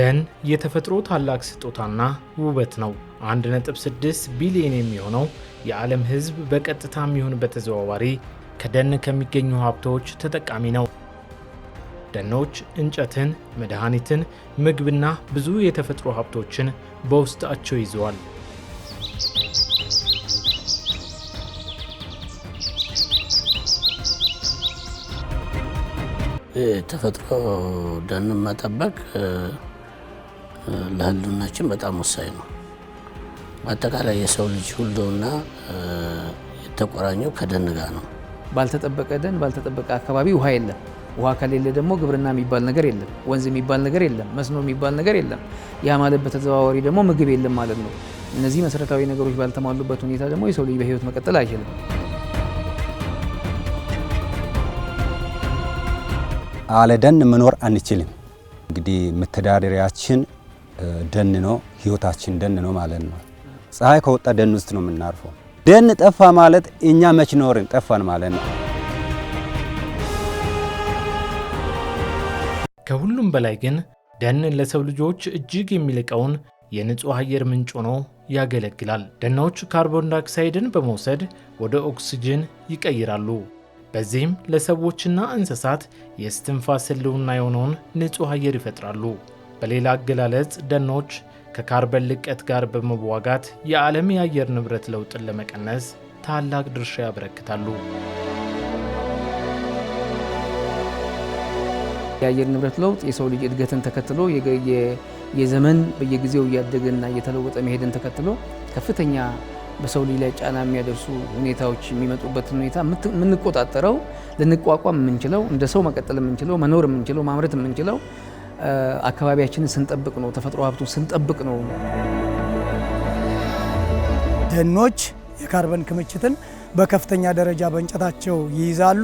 ደን የተፈጥሮ ታላቅ ስጦታና ውበት ነው። 1.6 ቢሊዮን የሚሆነው የዓለም ሕዝብ በቀጥታም ይሁን በተዘዋዋሪ ከደን ከሚገኙ ሀብቶች ተጠቃሚ ነው። ደኖች እንጨትን፣ መድኃኒትን፣ ምግብና ብዙ የተፈጥሮ ሀብቶችን በውስጣቸው ይዘዋል። ተፈጥሮ ደን መጠበቅ ለህልውናችን በጣም ወሳኝ ነው። በአጠቃላይ የሰው ልጅ ሁሉና የተቆራኘው ከደን ጋር ነው። ባልተጠበቀ ደን ባልተጠበቀ አካባቢ ውሃ የለም። ውሃ ከሌለ ደግሞ ግብርና የሚባል ነገር የለም፣ ወንዝ የሚባል ነገር የለም፣ መስኖ የሚባል ነገር የለም። ያ ማለት በተዘዋዋሪ ደግሞ ምግብ የለም ማለት ነው። እነዚህ መሰረታዊ ነገሮች ባልተሟሉበት ሁኔታ ደግሞ የሰው ልጅ በህይወት መቀጠል አይችልም። አለ ደን መኖር አንችልም። እንግዲህ መተዳደሪያችን ደን ነው፣ ህይወታችን ደን ነው ማለት ነው። ፀሐይ ከወጣ ደን ውስጥ ነው የምናርፈው። ደን ጠፋ ማለት እኛ መች ኖርን ጠፋን ማለት ነው። ከሁሉም በላይ ግን ደን ለሰው ልጆች እጅግ የሚልቀውን የንጹህ አየር ምንጭ ሆኖ ያገለግላል። ደኖች ካርቦን ዳይኦክሳይድን በመውሰድ ወደ ኦክሲጅን ይቀይራሉ። በዚህም ለሰዎችና እንስሳት የእስትንፋስ ህልውና የሆነውን ንጹህ አየር ይፈጥራሉ። በሌላ አገላለጽ ደኖች ከካርበን ልቀት ጋር በመዋጋት የዓለም የአየር ንብረት ለውጥን ለመቀነስ ታላቅ ድርሻ ያበረክታሉ። የአየር ንብረት ለውጥ የሰው ልጅ እድገትን ተከትሎ የዘመን በየጊዜው እያደገና እየተለወጠ መሄድን ተከትሎ ከፍተኛ በሰው ልጅ ላይ ጫና የሚያደርሱ ሁኔታዎች የሚመጡበትን ሁኔታ የምንቆጣጠረው ልንቋቋም የምንችለው እንደ ሰው መቀጠል የምንችለው መኖር የምንችለው ማምረት የምንችለው አካባቢያችንን ስንጠብቅ ነው። ተፈጥሮ ሀብቱን ስንጠብቅ ነው። ደኖች የካርበን ክምችትን በከፍተኛ ደረጃ በእንጨታቸው ይይዛሉ።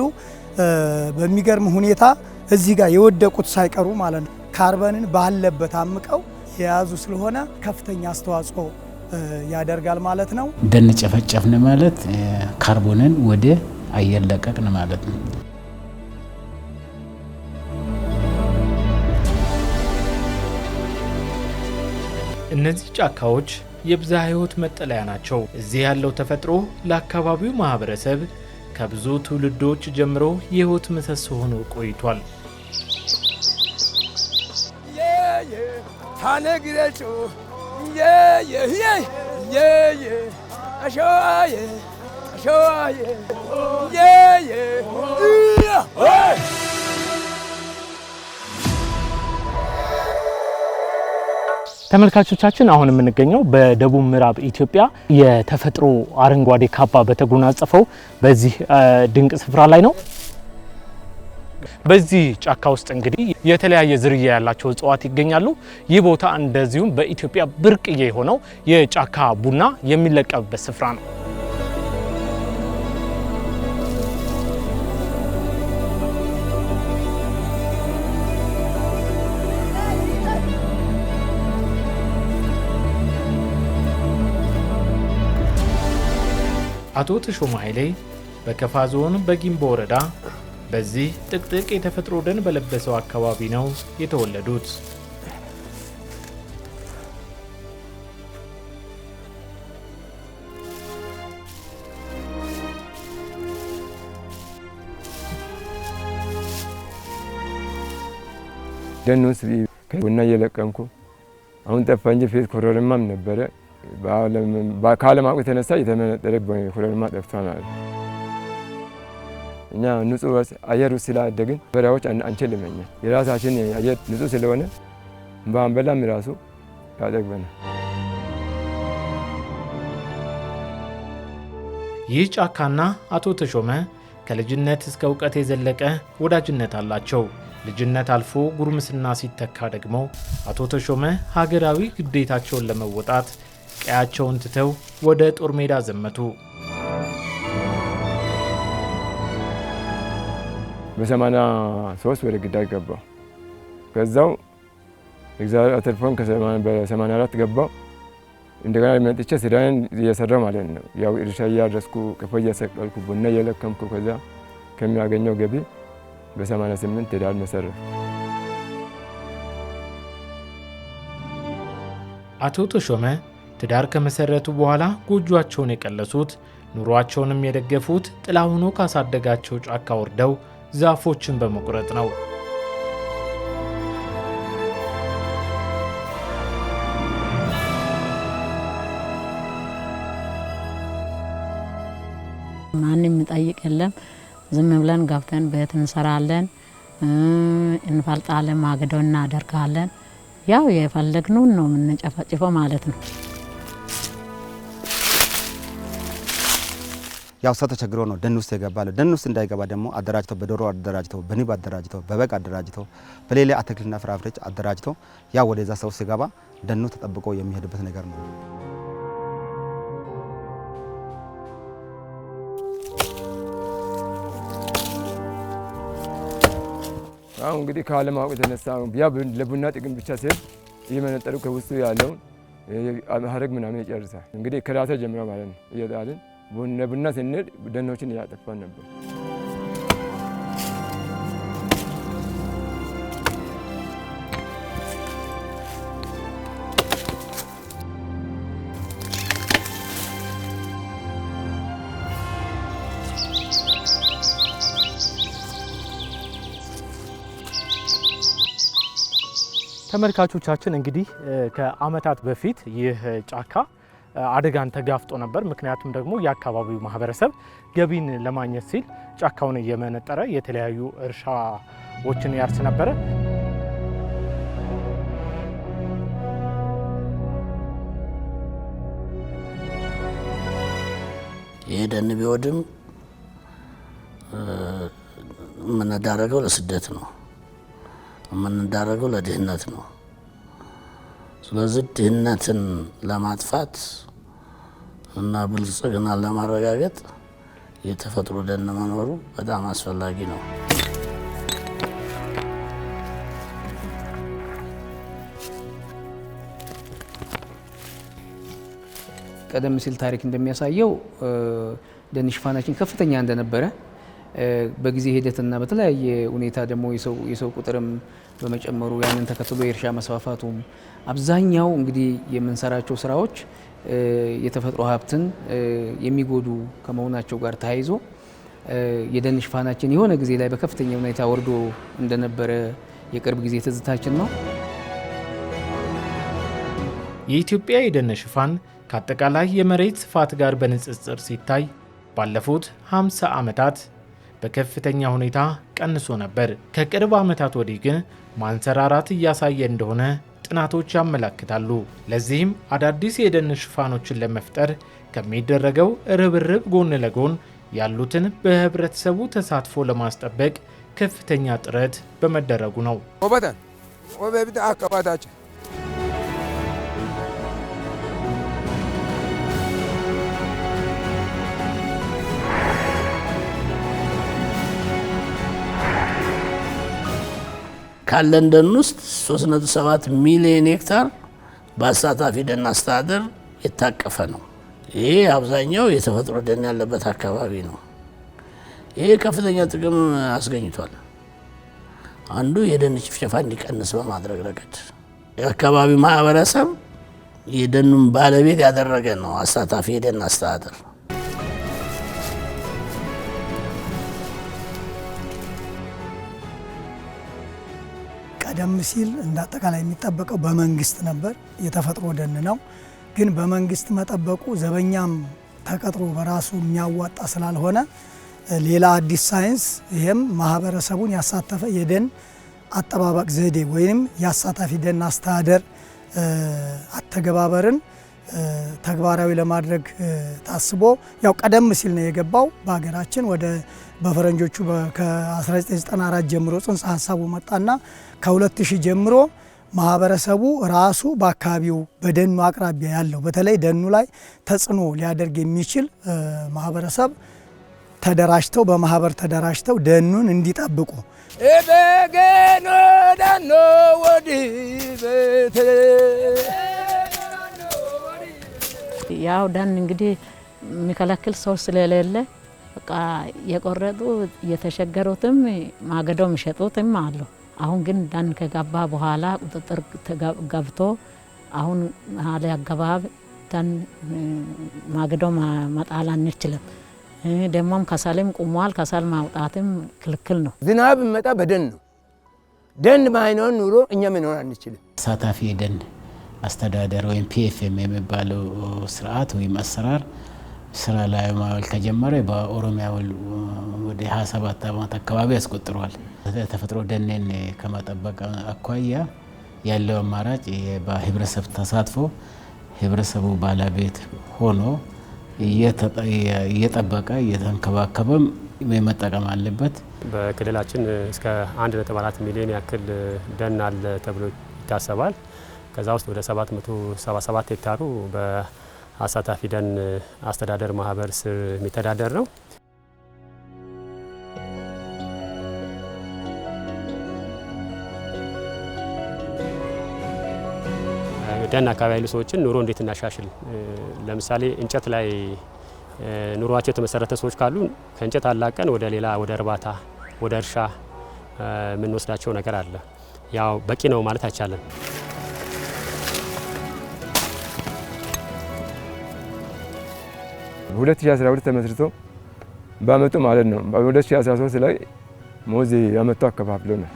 በሚገርም ሁኔታ እዚህ ጋር የወደቁት ሳይቀሩ ማለት ነው ካርበንን ባለበት አምቀው የያዙ ስለሆነ ከፍተኛ አስተዋጽኦ ያደርጋል ማለት ነው። ደን ጨፈጨፍን ማለት ካርቦንን ወደ አየር ለቀቅን ማለት ነው። እነዚህ ጫካዎች የብዝሃ ሕይወት መጠለያ ናቸው። እዚህ ያለው ተፈጥሮ ለአካባቢው ማህበረሰብ ከብዙ ትውልዶች ጀምሮ የሕይወት ምሰሶ ሆኖ ቆይቷል። ተመልካቾቻችን አሁን የምንገኘው በደቡብ ምዕራብ ኢትዮጵያ የተፈጥሮ አረንጓዴ ካባ በተጎናጸፈው በዚህ ድንቅ ስፍራ ላይ ነው። በዚህ ጫካ ውስጥ እንግዲህ የተለያየ ዝርያ ያላቸው እጽዋት ይገኛሉ። ይህ ቦታ እንደዚሁም በኢትዮጵያ ብርቅዬ የሆነው የጫካ ቡና የሚለቀምበት ስፍራ ነው። አቶ ተሾመ ኃይሌ በከፋ ዞን በጊምቦ ወረዳ በዚህ ጥቅጥቅ የተፈጥሮ ደን በለበሰው አካባቢ ነው የተወለዱት። ደን ውስጥ ቡና እየለቀምኩ አሁን ጠፋ እንጂ ፊት ኮረሪማም ነበረ። ካለማወቅ የተነሳ የተመነጠረ ኮረሪማ ጠፍቷል ማለት ነው። እኛ ንጹህ አየር ውስጥ ስላደግን በሬዎች አንችልም። እኛ የራሳችን አየር ንጹህ ስለሆነ ባንበላም ራሱ ያጠግበናል። ይህ ጫካና አቶ ተሾመ ከልጅነት እስከ እውቀት የዘለቀ ወዳጅነት አላቸው። ልጅነት አልፎ ጉርምስና ሲተካ ደግሞ አቶ ተሾመ ሀገራዊ ግዴታቸውን ለመወጣት ቀያቸውን ትተው ወደ ጦር ሜዳ ዘመቱ። በ83 ወደ ግዳጅ ገባው። ከዛው እግዚአብሔር አተርፎን በ84 ገባው። እንደገና መጥቼ ስራዬን እየሰራሁ ማለት ነው። ያው እርሻ እያረስኩ ቀፎ እያሰቀልኩ ቡና እየለቀምኩ ከዛ ከሚያገኘው ገቢ በ88 ትዳር መሰረት አቶ ተሾመ ትዳር ከመሰረቱ በኋላ ጎጆአቸውን የቀለሱት ኑሯቸውንም የደገፉት ጥላ ሆኖ ካሳደጋቸው ጫካ ወርደው ዛፎችን በመቁረጥ ነው። ማንም የሚጠይቅ የለም። ዝም ብለን ገብተን ቤት እንሰራለን፣ እንፈልጣለን፣ ማገዶ እናደርጋለን። ያው የፈለግነውን ነው የምንጨፈጭፈው ማለት ነው። ያው ሰው ተቸግሮ ነው ደን ውስጥ የገባለ። ደን ውስጥ እንዳይገባ ደግሞ አደራጅተው በዶሮ አደራጅተው በንብ አደራጅተው በበግ አደራጅተው በሌላ አትክልትና ፍራፍሬዎች አደራጅተው ያው ወደዛ ሰው ሲገባ ደኑ ተጠብቆ የሚሄድበት ነገር ነው። አሁን እንግዲህ ካለማወቅ የተነሳ ያ ለቡና ጥቅም ብቻ ሲል እየመነጠሩ ከውስጡ ያለውን ሀረግ ምናምን ይጨርሳል። እንግዲህ ከራሳ ጀምሮ ማለት ነው እየጣልን ቡና ስንል ደኖችን እያጠፋን ነበር። ተመልካቾቻችን እንግዲህ ከአመታት በፊት ይህ ጫካ አደጋን ተጋፍጦ ነበር። ምክንያቱም ደግሞ የአካባቢው ማህበረሰብ ገቢን ለማግኘት ሲል ጫካውን እየመነጠረ የተለያዩ እርሻዎችን ያርስ ነበረ። ይህ ደን ቢወድም የምንዳረገው ለስደት ነው፣ የምንዳረገው ለድህነት ነው። ስለዚህ ድህነትን ለማጥፋት እና ብልጽግና ለማረጋገጥ የተፈጥሮ ደን መኖሩ በጣም አስፈላጊ ነው። ቀደም ሲል ታሪክ እንደሚያሳየው ደን ሽፋናችን ከፍተኛ እንደነበረ በጊዜ ሂደትና በተለያየ ሁኔታ ደግሞ የሰው ቁጥርም በመጨመሩ ያንን ተከትሎ የእርሻ መስፋፋቱም አብዛኛው እንግዲህ የምንሰራቸው ስራዎች የተፈጥሮ ሀብትን የሚጎዱ ከመሆናቸው ጋር ተያይዞ የደን ሽፋናችን የሆነ ጊዜ ላይ በከፍተኛ ሁኔታ ወርዶ እንደነበረ የቅርብ ጊዜ ትዝታችን ነው። የኢትዮጵያ የደን ሽፋን ከአጠቃላይ የመሬት ስፋት ጋር በንጽጽር ሲታይ ባለፉት 50 ዓመታት በከፍተኛ ሁኔታ ቀንሶ ነበር። ከቅርብ ዓመታት ወዲህ ግን ማንሰራራት እያሳየ እንደሆነ ጥናቶች ያመለክታሉ። ለዚህም አዳዲስ የደን ሽፋኖችን ለመፍጠር ከሚደረገው ርብርብ ጎን ለጎን ያሉትን በህብረተሰቡ ተሳትፎ ለማስጠበቅ ከፍተኛ ጥረት በመደረጉ ነው። ካለን ደን ውስጥ 3.7 ሚሊዮን ሄክታር በአሳታፊ ደን አስተዳደር የታቀፈ ነው። ይሄ አብዛኛው የተፈጥሮ ደን ያለበት አካባቢ ነው። ይሄ ከፍተኛ ጥቅም አስገኝቷል። አንዱ የደን ጭፍጨፋ እንዲቀንስ በማድረግ ረገድ የአካባቢው ማህበረሰብ የደኑን ባለቤት ያደረገ ነው አሳታፊ የደን አስተዳደር። ቀደም ሲል እንዳጠቃላይ የሚጠበቀው በመንግስት ነበር። የተፈጥሮ ደን ነው። ግን በመንግስት መጠበቁ ዘበኛም ተቀጥሮ በራሱ የሚያዋጣ ስላልሆነ ሌላ አዲስ ሳይንስ ይሄም ማህበረሰቡን ያሳተፈ የደን አጠባበቅ ዘዴ ወይም የአሳታፊ ደን አስተዳደር አተገባበርን ተግባራዊ ለማድረግ ታስቦ ያው ቀደም ሲል ነው የገባው በሀገራችን ወደ በፈረንጆቹ ከ1994 ጀምሮ ጽንሰ ሀሳቡ መጣና ከ2000 ጀምሮ ማህበረሰቡ ራሱ በአካባቢው በደኑ አቅራቢያ ያለው በተለይ ደኑ ላይ ተጽዕኖ ሊያደርግ የሚችል ማህበረሰብ ተደራጅተው በማህበር ተደራጅተው ደኑን እንዲጠብቁ ኤበገኖ ዳኖ ወዲ ቤቴ ያው ደን እንግዲህ የሚከለክል ሰው ስለሌለ በቃ የቆረጡ የተሸገሩትም ማገዶ የሚሸጡትም አሉ። አሁን ግን ደን ከገባ በኋላ ቁጥጥር ገብቶ አሁን ያለ አገባብ ደን ማገዶ መጣል አንችልም። ደሞም ከሰልም ቁሟል። ከሰል ማውጣትም ክልክል ነው። ዝናብ መጣ በደን ነው። ደን ባይኖር ኑሮ እኛ መኖር አንችልም። ተሳታፊ የደን አስተዳደር ወይም ፒኤፍኤም የሚባለው ስርዓት ወይም አሰራር ስራ ላይ ማዋል ከጀመረ በኦሮሚያ ወደ 27 ዓመት አካባቢ ያስቆጥሯል። ተፈጥሮ ደንን ከመጠበቅ አኳያ ያለው አማራጭ በህብረተሰብ ተሳትፎ ህብረተሰቡ ባለቤት ሆኖ እየጠበቀ እየተንከባከበ መጠቀም አለበት። በክልላችን እስከ 1.4 ሚሊዮን ያክል ደን አለ ተብሎ ይታሰባል። ከዛ ውስጥ ወደ 777 ሄክታሩ በአሳታፊ ደን አስተዳደር ማህበር ስር የሚተዳደር ነው። ደን አካባቢ ያሉ ሰዎችን ኑሮ እንዴት እናሻሽል? ለምሳሌ እንጨት ላይ ኑሯቸው የተመሰረተ ሰዎች ካሉ ከእንጨት አላቀን ወደ ሌላ ወደ እርባታ ወደ እርሻ የምንወስዳቸው ነገር አለ። ያው በቂ ነው ማለት አይቻልም። በ2012 ተመስርቶ በአመቱ ማለት ነው። በ2013 ላይ ሙዝ አመቱ አከፋፍሎናል።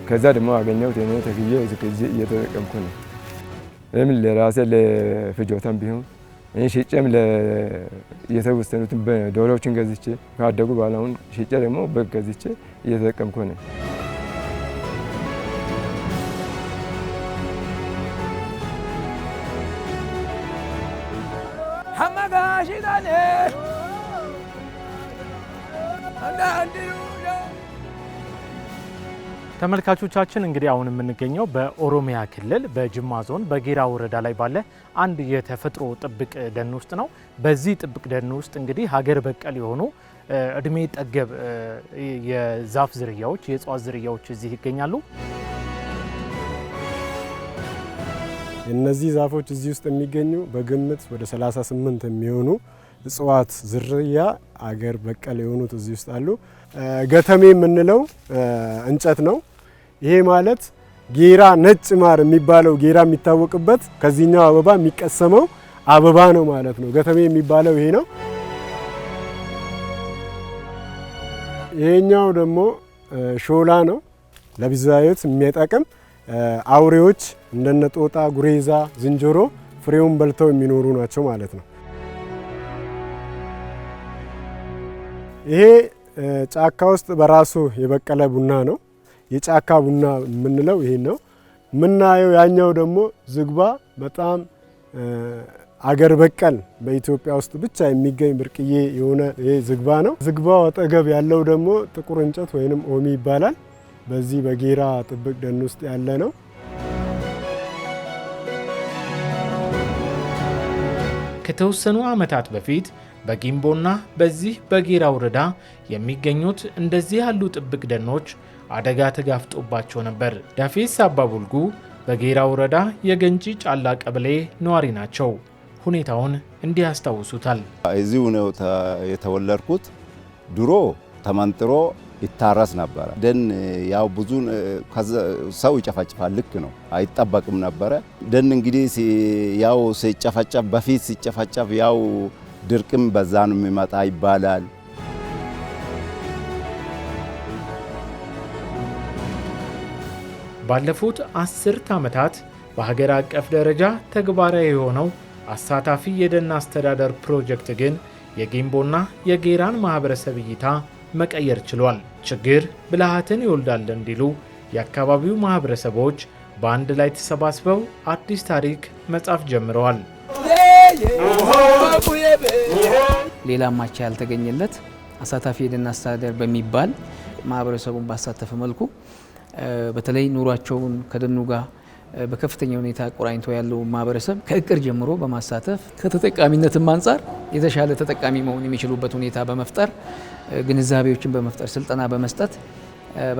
ከዛ ደግሞ አገኘሁት እኔ ተክዬ እዚህ እየተጠቀምኩ ነው። እኔም ለራሴ ለፍጆታም ቢሆን ሽጬም የተወሰኑትን ዶሮዎችን ገዝቼ ካደጉ በኋላ አሁን ሽጬ ደግሞ በግ ገዝቼ እየተጠቀምኩ ነው። ተመልካቾቻችን እንግዲህ አሁን የምንገኘው በኦሮሚያ ክልል በጅማ ዞን በጌራ ወረዳ ላይ ባለ አንድ የተፈጥሮ ጥብቅ ደን ውስጥ ነው። በዚህ ጥብቅ ደን ውስጥ እንግዲህ ሀገር በቀል የሆኑ እድሜ ጠገብ የዛፍ ዝርያዎች የእጽዋት ዝርያዎች እዚህ ይገኛሉ። እነዚህ ዛፎች እዚህ ውስጥ የሚገኙ በግምት ወደ 38 የሚሆኑ እጽዋት ዝርያ አገር በቀል የሆኑት እዚህ ውስጥ አሉ። ገተሜ የምንለው እንጨት ነው። ይሄ ማለት ጌራ ነጭ ማር የሚባለው ጌራ የሚታወቅበት ከዚህኛው አበባ የሚቀሰመው አበባ ነው ማለት ነው። ገተሜ የሚባለው ይሄ ነው። ይሄኛው ደግሞ ሾላ ነው። ለብዛዮት የሚጠቅም አውሬዎች እንደነ ጦጣ፣ ጉሬዛ፣ ዝንጀሮ ፍሬውን በልተው የሚኖሩ ናቸው ማለት ነው። ይሄ ጫካ ውስጥ በራሱ የበቀለ ቡና ነው። የጫካ ቡና የምንለው ይሄ ነው። የምናየው ያኛው ደግሞ ዝግባ በጣም አገር በቀል በኢትዮጵያ ውስጥ ብቻ የሚገኝ ብርቅዬ የሆነ ይሄ ዝግባ ነው። ዝግባው አጠገብ ያለው ደግሞ ጥቁር እንጨት ወይንም ኦሚ ይባላል። በዚህ በጌራ ጥብቅ ደን ውስጥ ያለ ነው። ከተወሰኑ ዓመታት በፊት በጊምቦና በዚህ በጌራ ወረዳ የሚገኙት እንደዚህ ያሉ ጥብቅ ደኖች አደጋ ተጋፍጦባቸው ነበር። ዳፌስ አባቡልጉ በጌራ ወረዳ የገንጂ ጫላ ቀበሌ ነዋሪ ናቸው። ሁኔታውን እንዲህ ያስታውሱታል። እዚሁ ነው የተወለድኩት። ድሮ ተመንጥሮ ይታረስ ነበረ። ደን ያው ብዙ ሰው ይጨፈጭፋል። ልክ ነው፣ አይጠበቅም ነበረ። ደን እንግዲህ ያው ሲጨፈጨፍ በፊት ሲጨፈጨፍ ያው ድርቅም በዛ ነው የሚመጣ ይባላል። ባለፉት 10 ዓመታት በሀገር አቀፍ ደረጃ ተግባራዊ የሆነው አሳታፊ የደን አስተዳደር ፕሮጀክት ግን የጊምቦና የጌራን ማህበረሰብ እይታ መቀየር ችሏል። ችግር ብልሃትን ይወልዳል እንዲሉ የአካባቢው ማህበረሰቦች በአንድ ላይ ተሰባስበው አዲስ ታሪክ መጻፍ ጀምረዋል። ሌላ ማቻ ያልተገኘለት አሳታፊ የደን አስተዳደር በሚባል ማህበረሰቡን ባሳተፈ መልኩ በተለይ ኑሯቸውን ከደኑ ጋር በከፍተኛ ሁኔታ ቆራኝቶ ያለው ማህበረሰብ ከእቅድ ጀምሮ በማሳተፍ ከተጠቃሚነትም አንጻር የተሻለ ተጠቃሚ መሆን የሚችሉበት ሁኔታ በመፍጠር ግንዛቤዎችን በመፍጠር ስልጠና በመስጠት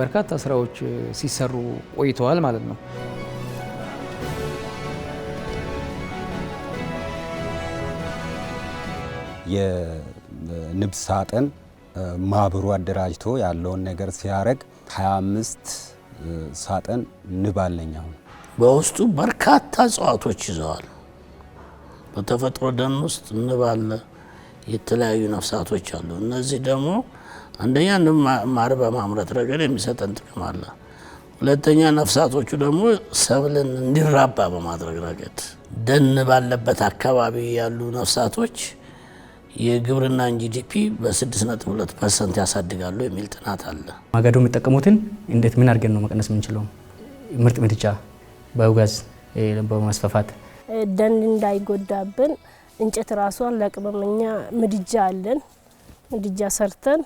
በርካታ ስራዎች ሲሰሩ ቆይተዋል ማለት ነው። የንብ ሳጥን ማህበሩ አደራጅቶ ያለውን ነገር ሲያረግ 25 ሳጠን ንብ አለኝ። አሁን በውስጡ በርካታ እጽዋቶች ይዘዋል። በተፈጥሮ ደን ውስጥ ንብ አለ፣ የተለያዩ ነፍሳቶች አሉ። እነዚህ ደግሞ አንደኛ ንብ ማር በማምረት ረገድ የሚሰጠን ጥቅም አለ። ሁለተኛ ነፍሳቶቹ ደግሞ ሰብልን እንዲራባ በማድረግ ረገድ ደን ባለበት አካባቢ ያሉ ነፍሳቶች የግብርናን ጂዲፒ በ6.2% ያሳድጋሉ የሚል ጥናት አለ። ማገዶ የሚጠቀሙትን እንዴት ምን አድርገን ነው መቀነስ የምንችለው? ምርጥ ምድጃ ባዮጋዝ በማስፋፋት ደን እንዳይጎዳብን እንጨት ራሷን ለቅመም እኛ ምድጃ አለን። ምድጃ ሰርተን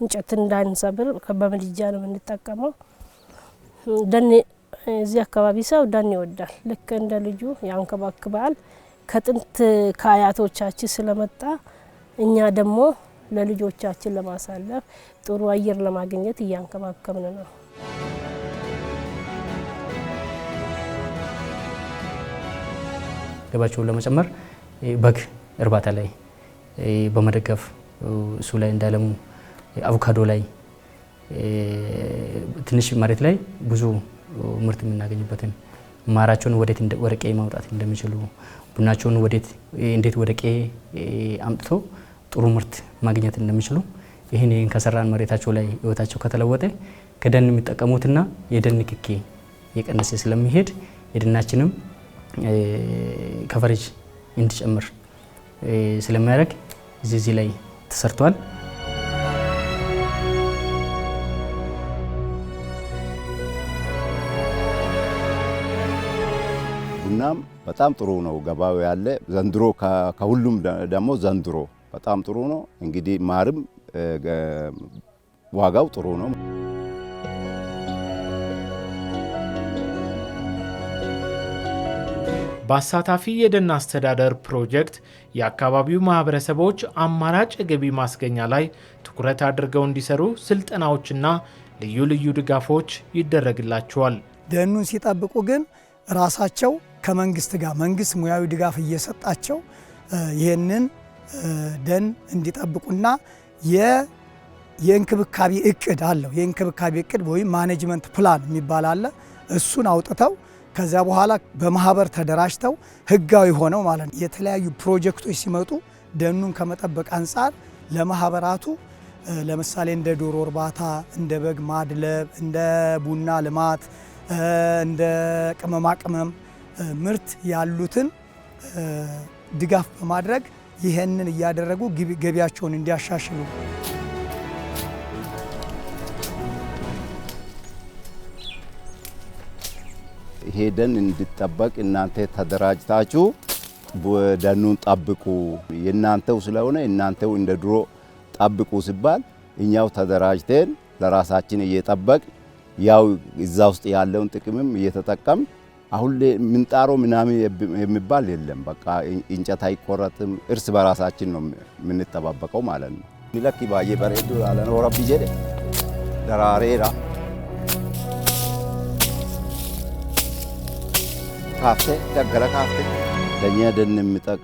እንጨት እንዳንሰብር በምድጃ ነው የምንጠቀመው። ደን እዚህ አካባቢ ሰው ደን ይወዳል። ልክ እንደ ልጁ ያንከባክባል። ከጥንት ከአያቶቻችን ስለመጣ እኛ ደግሞ ለልጆቻችን ለማሳለፍ ጥሩ አየር ለማግኘት እያንከባከብን ነው። ገባቸውን ለመጨመር በግ እርባታ ላይ በመደገፍ እሱ ላይ እንዳለሙ አቮካዶ ላይ ትንሽ መሬት ላይ ብዙ ምርት የምናገኝበትን ማራቸውን ወዴት ወደ ቀዬ ማውጣት እንደሚችሉ ቡናቸውን እንዴት ወደ ቀዬ አምጥቶ ጥሩ ምርት ማግኘት እንደሚችሉ ይህን ከሰራን መሬታቸው ላይ ህይወታቸው ከተለወጠ ከደን የሚጠቀሙትና የደን ንክኪ የቀነሰ ስለሚሄድ የደናችንም ከቨሬጅ እንዲጨምር ስለሚያደርግ እዚህ ላይ ተሰርቷል። ቡናም በጣም ጥሩ ነው ገባው ያለ ዘንድሮ ከሁሉም ደግሞ ዘንድሮ በጣም ጥሩ ነው። እንግዲህ ማርም ዋጋው ጥሩ ነው። በአሳታፊ የደን አስተዳደር ፕሮጀክት የአካባቢው ማህበረሰቦች አማራጭ የገቢ ማስገኛ ላይ ትኩረት አድርገው እንዲሰሩ ስልጠናዎችና ልዩ ልዩ ድጋፎች ይደረግላቸዋል። ደኑን ሲጠብቁ ግን ራሳቸው ከመንግስት ጋር መንግስት ሙያዊ ድጋፍ እየሰጣቸው ይህንን ደን እንዲጠብቁና የእንክብካቤ እቅድ አለው። የእንክብካቤ እቅድ ወይም ማኔጅመንት ፕላን የሚባል አለ። እሱን አውጥተው ከዚያ በኋላ በማህበር ተደራጅተው ህጋዊ ሆነው ማለት ነው። የተለያዩ ፕሮጀክቶች ሲመጡ ደኑን ከመጠበቅ አንጻር ለማህበራቱ ለምሳሌ እንደ ዶሮ እርባታ፣ እንደ በግ ማድለብ፣ እንደ ቡና ልማት፣ እንደ ቅመማ ቅመም ምርት ያሉትን ድጋፍ በማድረግ ይህንን እያደረጉ ገቢያቸውን እንዲያሻሽሉ ይሄ ደን እንዲጠበቅ እናንተ ተደራጅታችሁ ደኑን ጠብቁ፣ የእናንተው ስለሆነ እናንተው እንደ ድሮ ጠብቁ ሲባል እኛው ተደራጅተን ለራሳችን እየጠበቅ ያው እዛ ውስጥ ያለውን ጥቅምም እየተጠቀም አሁን ምንጣሮ ምናምን የሚባል የለም። በቃ እንጨት አይቆረጥም። እርስ በራሳችን ነው የምንተባበቀው ማለት ነው። ሚለክ ባዬ በሬዱ አለን ወረብ ጀደ ደራሬራ ካፍቴ ደገለ ካፍቴ ለኛ ደን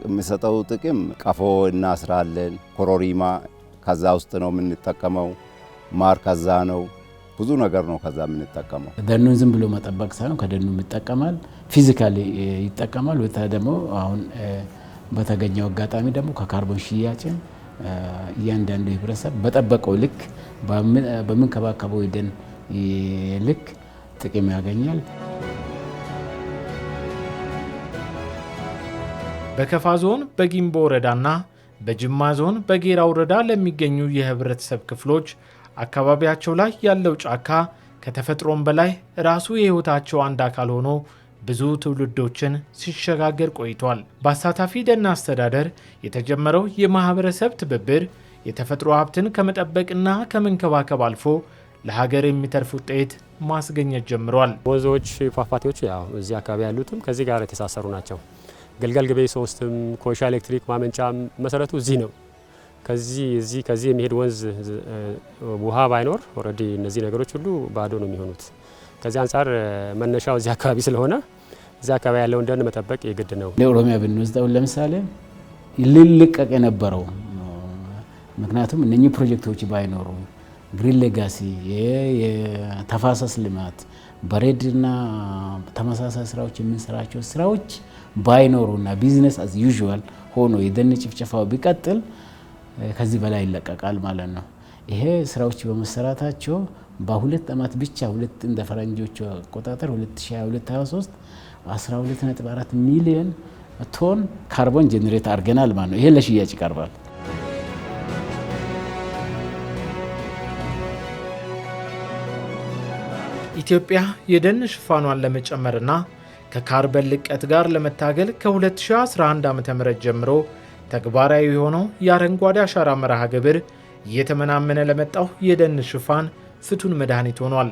የሚሰጠው ጥቅም ቀፎ እናስራለን። ኮሮሪማ ከዛ ውስጥ ነው የምንጠቀመው። ማር ከዛ ነው። ብዙ ነገር ነው ከዛ የምንጠቀመው። ደኑን ዝም ብሎ መጠበቅ ሳይሆን ከደኑ ይጠቀማል፣ ፊዚካሊ ይጠቀማል። ወታ ደግሞ አሁን በተገኘው አጋጣሚ ደግሞ ከካርቦን ሽያጭን እያንዳንዱ ህብረተሰብ በጠበቀው ልክ በምንከባከበው ደን ልክ ጥቅም ያገኛል። በከፋ ዞን በጊምቦ ወረዳና በጅማ ዞን በጌራ ወረዳ ለሚገኙ የህብረተሰብ ክፍሎች አካባቢያቸው ላይ ያለው ጫካ ከተፈጥሮም በላይ ራሱ የህይወታቸው አንድ አካል ሆኖ ብዙ ትውልዶችን ሲሸጋገር ቆይቷል። በአሳታፊ ደን አስተዳደር የተጀመረው የማህበረሰብ ትብብር የተፈጥሮ ሀብትን ከመጠበቅና ከመንከባከብ አልፎ ለሀገር የሚተርፍ ውጤት ማስገኘት ጀምሯል። ወንዞች፣ ፏፏቴዎች ያው እዚህ አካባቢ ያሉትም ከዚህ ጋር የተሳሰሩ ናቸው። ገልገል ግቤ 3ም ኮይሻ ኤሌክትሪክ ማመንጫ መሰረቱ እዚህ ነው። ከዚህ የሚሄድ ወንዝ ውሃ ባይኖር ኦልሬዲ እነዚህ ነገሮች ሁሉ ባዶ ነው የሚሆኑት። ከዚህ አንጻር መነሻው እዚህ አካባቢ ስለሆነ እዚህ አካባቢ ያለውን ደን መጠበቅ የግድ ነው። ለኦሮሚያ ብንወስደው ለምሳሌ ሊለቀቅ የነበረው ምክንያቱም እነኚህ ፕሮጀክቶች ባይኖሩ ግሪን ሌጋሲ፣ የተፋሰስ ልማት፣ በሬድና ተመሳሳይ ስራዎች የምንሰራቸው ስራዎች ባይኖሩና ቢዝነስ አዝ ዩዥዋል ሆኖ የደን ጭፍጨፋው ቢቀጥል ከዚህ በላይ ይለቀቃል ማለት ነው። ይሄ ስራዎች በመሰራታቸው በሁለት አመት ብቻ እንደ ፈረንጆቹ አቆጣጠር 2022-23 12.4 ሚሊዮን ቶን ካርቦን ጄኔሬት አድርገናል ማለት ነው። ይሄ ለሽያጭ ይቀርባል። ኢትዮጵያ የደን ሽፋኗን ለመጨመርና ከካርበን ልቀት ጋር ለመታገል ከ2011 ዓ.ም ጀምሮ ተግባራዊ የሆነው የአረንጓዴ አሻራ መርሃ ግብር እየተመናመነ ለመጣው የደን ሽፋን ፍቱን መድኃኒት ሆኗል።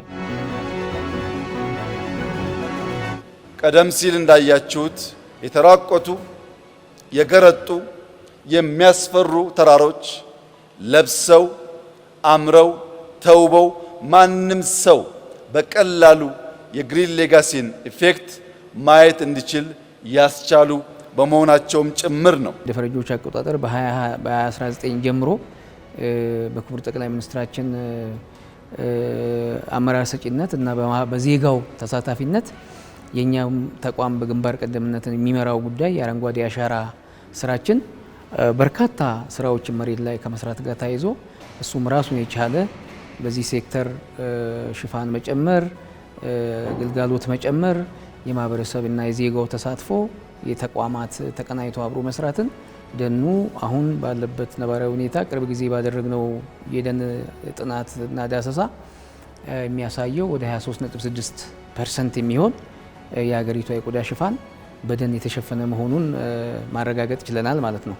ቀደም ሲል እንዳያችሁት የተራቆቱ የገረጡ የሚያስፈሩ ተራሮች ለብሰው አምረው ተውበው ማንም ሰው በቀላሉ የግሪን ሌጋሲን ኢፌክት ማየት እንዲችል ያስቻሉ በመሆናቸውም ጭምር ነው። የፈረንጆች አቆጣጠር በ2019 ጀምሮ በክቡር ጠቅላይ ሚኒስትራችን አመራር ሰጪነት እና በዜጋው ተሳታፊነት የኛም ተቋም በግንባር ቀደምነትን የሚመራው ጉዳይ የአረንጓዴ አሻራ ስራችን በርካታ ስራዎችን መሬት ላይ ከመስራት ጋር ተያይዞ እሱም ራሱን የቻለ በዚህ ሴክተር ሽፋን መጨመር፣ ግልጋሎት መጨመር፣ የማህበረሰብና የዜጋው ተሳትፎ፣ የተቋማት ተቀናይቶ አብሮ መስራትን ደኑ አሁን ባለበት ነባራዊ ሁኔታ ቅርብ ጊዜ ባደረግነው የደን ጥናትና ዳሰሳ የሚያሳየው ወደ 23.6% የሚሆን የሀገሪቷ የቆዳ ሽፋን በደን የተሸፈነ መሆኑን ማረጋገጥ ችለናል ማለት ነው።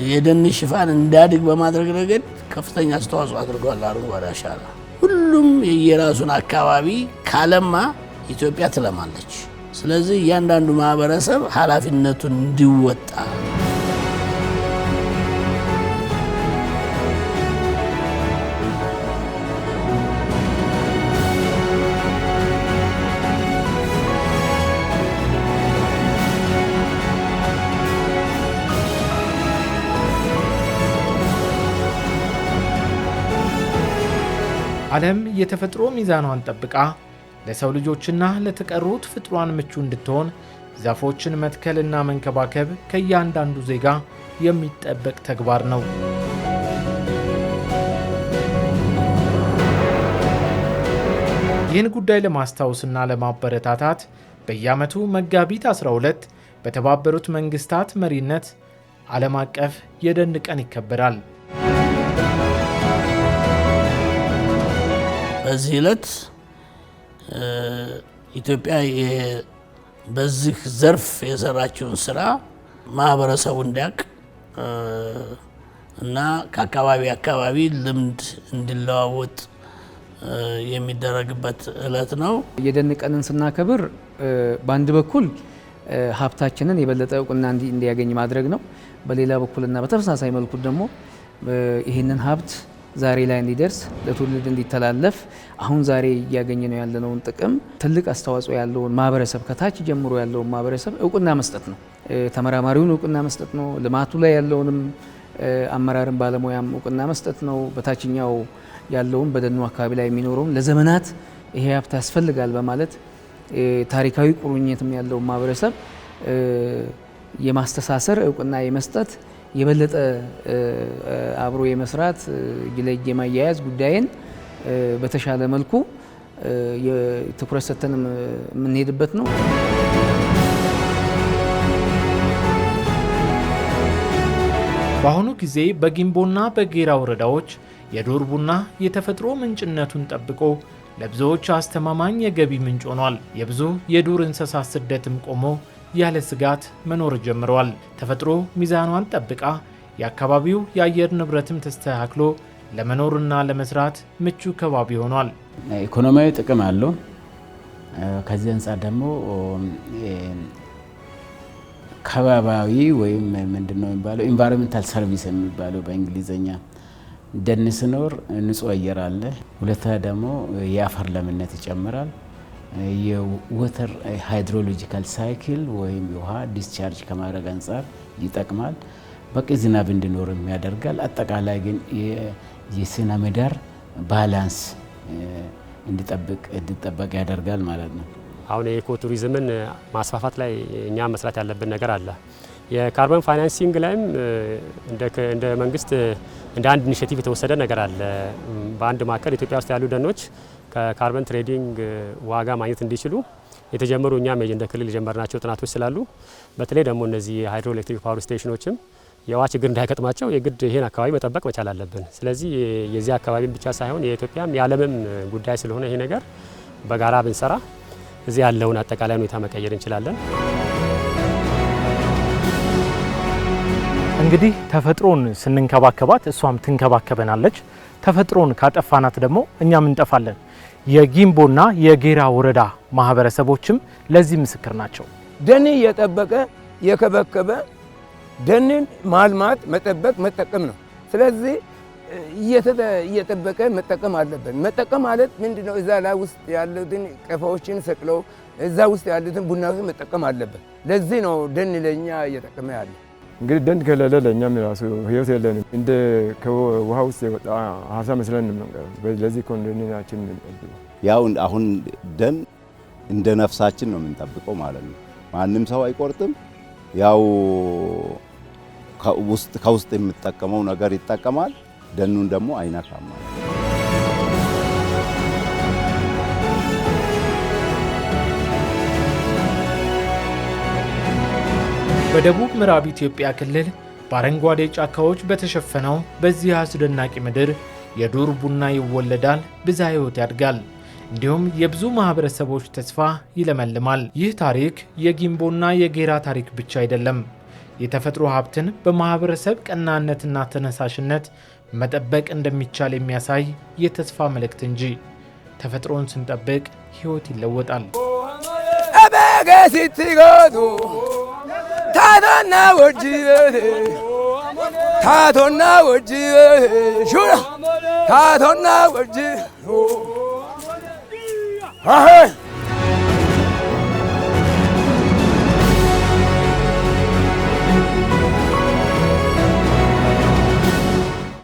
የደን ሽፋን እንዲያድግ በማድረግ ረገድ ከፍተኛ አስተዋጽኦ አድርጓል አረንጓዴ አሻራ። ሁሉም የየራሱን አካባቢ ካለማ ኢትዮጵያ ትለማለች። ስለዚህ እያንዳንዱ ማህበረሰብ ኃላፊነቱን እንዲወጣ ዓለም የተፈጥሮ ሚዛኗን ጠብቃ ለሰው ልጆችና ለተቀሩት ፍጥሯን ምቹ እንድትሆን ዛፎችን መትከልና መንከባከብ ከእያንዳንዱ ዜጋ የሚጠበቅ ተግባር ነው። ይህን ጉዳይ ለማስታወስና ለማበረታታት በየዓመቱ መጋቢት 12 በተባበሩት መንግስታት መሪነት ዓለም አቀፍ የደን ቀን ይከበራል። በዚህ ዕለት ኢትዮጵያ በዚህ ዘርፍ የሰራችውን ስራ ማህበረሰቡ እንዲያውቅ እና ከአካባቢ ልምድ እንዲለዋወጥ የሚደረግበት ዕለት ነው። የደን ቀንን ስናከብር በአንድ በኩል ሀብታችንን የበለጠ እውቅና እንዲያገኝ ማድረግ ነው። በሌላ በኩልና በተመሳሳይ መልኩ ደግሞ ይህንን ሀብት ዛሬ ላይ እንዲደርስ ለትውልድ እንዲተላለፍ አሁን ዛሬ እያገኘ ነው ያለነውን ጥቅም ትልቅ አስተዋጽኦ ያለውን ማህበረሰብ ከታች ጀምሮ ያለውን ማህበረሰብ እውቅና መስጠት ነው። ተመራማሪውን እውቅና መስጠት ነው። ልማቱ ላይ ያለውንም አመራርን ባለሙያም እውቅና መስጠት ነው። በታችኛው ያለውን በደኑ አካባቢ ላይ የሚኖረውን ለዘመናት ይሄ ሀብት ያስፈልጋል በማለት ታሪካዊ ቁርኝትም ያለው ማህበረሰብ የማስተሳሰር እውቅና የመስጠት የበለጠ አብሮ የመስራት ግለጅ የማያያዝ ጉዳይን በተሻለ መልኩ ትኩረት ሰጥተን የምንሄድበት ነው። በአሁኑ ጊዜ በጊምቦና በጌራ ወረዳዎች የዱር ቡና የተፈጥሮ ምንጭነቱን ጠብቆ ለብዙዎች አስተማማኝ የገቢ ምንጭ ሆኗል። የብዙ የዱር እንስሳት ስደትም ቆሞ ያለ ስጋት መኖር ጀምረዋል። ተፈጥሮ ሚዛኗን ጠብቃ የአካባቢው የአየር ንብረትም ተስተካክሎ ለመኖርና ለመስራት ምቹ ከባቢ ሆኗል። ኢኮኖሚያዊ ጥቅም አለው። ከዚህ አንጻር ደግሞ ከባቢያዊ ወይም ምንድነው የሚባለው ኢንቫይሮንመንታል ሰርቪስ የሚባለው በእንግሊዝኛ ደን ሲኖር ንጹህ አየር አለ። ሁለተኛ ደግሞ የአፈር ለምነት ይጨምራል። የወተር ሃይድሮሎጂካል ሳይክል ወይም የውሃ ዲስቻርጅ ከማድረግ አንጻር ይጠቅማል። በቂ ዝናብ እንዲኖር ያደርጋል። አጠቃላይ ግን የስነ ምህዳር ባላንስ እንዲጠበቅ ያደርጋል ማለት ነው። አሁን የኢኮ ቱሪዝምን ማስፋፋት ላይ እኛ መስራት ያለብን ነገር አለ። የካርበን ፋይናንሲንግ ላይም እንደ መንግስት እንደ አንድ ኢኒሼቲቭ የተወሰደ ነገር አለ። በአንድ ማዕከል ኢትዮጵያ ውስጥ ያሉ ደኖች ከካርበን ትሬዲንግ ዋጋ ማግኘት እንዲችሉ የተጀመሩ እኛም እንደ ክልል የጀመርናቸው ጥናቶች ስላሉ በተለይ ደግሞ እነዚህ ሃይድሮ ኤሌክትሪክ ፓወር ስቴሽኖችም የውሃ ችግር እንዳይገጥማቸው የግድ ይሄን አካባቢ መጠበቅ መቻል አለብን። ስለዚህ የዚህ አካባቢም ብቻ ሳይሆን የኢትዮጵያም የዓለምም ጉዳይ ስለሆነ ይሄ ነገር በጋራ ብንሰራ እዚህ ያለውን አጠቃላይ ሁኔታ መቀየር እንችላለን። እንግዲህ ተፈጥሮን ስንንከባከባት እሷም ትንከባከበናለች። ተፈጥሮን ካጠፋናት ደግሞ እኛም እንጠፋለን። የጊምቦና የጌራ ወረዳ ማህበረሰቦችም ለዚህ ምስክር ናቸው። ደን እየጠበቀ የከበከበ ደንን ማልማት መጠበቅ መጠቀም ነው። ስለዚህ እየጠበቀ መጠቀም አለብን። መጠቀም ማለት ምንድነው? እዛ ላይ ውስጥ ያሉትን ቀፎዎችን ሰቅለው እዛ ውስጥ ያሉትን ቡናዎችን መጠቀም አለብን። ለዚህ ነው ደን ለኛ እየጠቀመ ያለ። እንግዲህ ደን ከሌለ ለእኛም ራሱ ህይወት የለንም። እንደ ከውሃ ውስጥ የወጣ አሳ መስለን ነው። ለዚህ ኮንዶኔናችን የምንጠብቀው ያው አሁን ደን እንደ ነፍሳችን ነው ማለት ነው። ማንም ሰው አይቆርጥም። ያው ከውስጥ የሚጠቀመው ነገር ይጠቀማል፣ ደኑን ደግሞ አይነካም ማለት ነው። በደቡብ ምዕራብ ኢትዮጵያ ክልል በአረንጓዴ ጫካዎች በተሸፈነው በዚህ አስደናቂ ምድር የዱር ቡና ይወለዳል፣ ብዝሃ ሕይወት ያድጋል፣ እንዲሁም የብዙ ማህበረሰቦች ተስፋ ይለመልማል። ይህ ታሪክ የጊምቦና የጌራ ታሪክ ብቻ አይደለም። የተፈጥሮ ሀብትን በማህበረሰብ ቀናነትና ተነሳሽነት መጠበቅ እንደሚቻል የሚያሳይ የተስፋ መልእክት እንጂ። ተፈጥሮን ስንጠብቅ ሕይወት ይለወጣል። ታቶና ወጂ ታቶና ወጂ ሹራ ታቶና ወጂ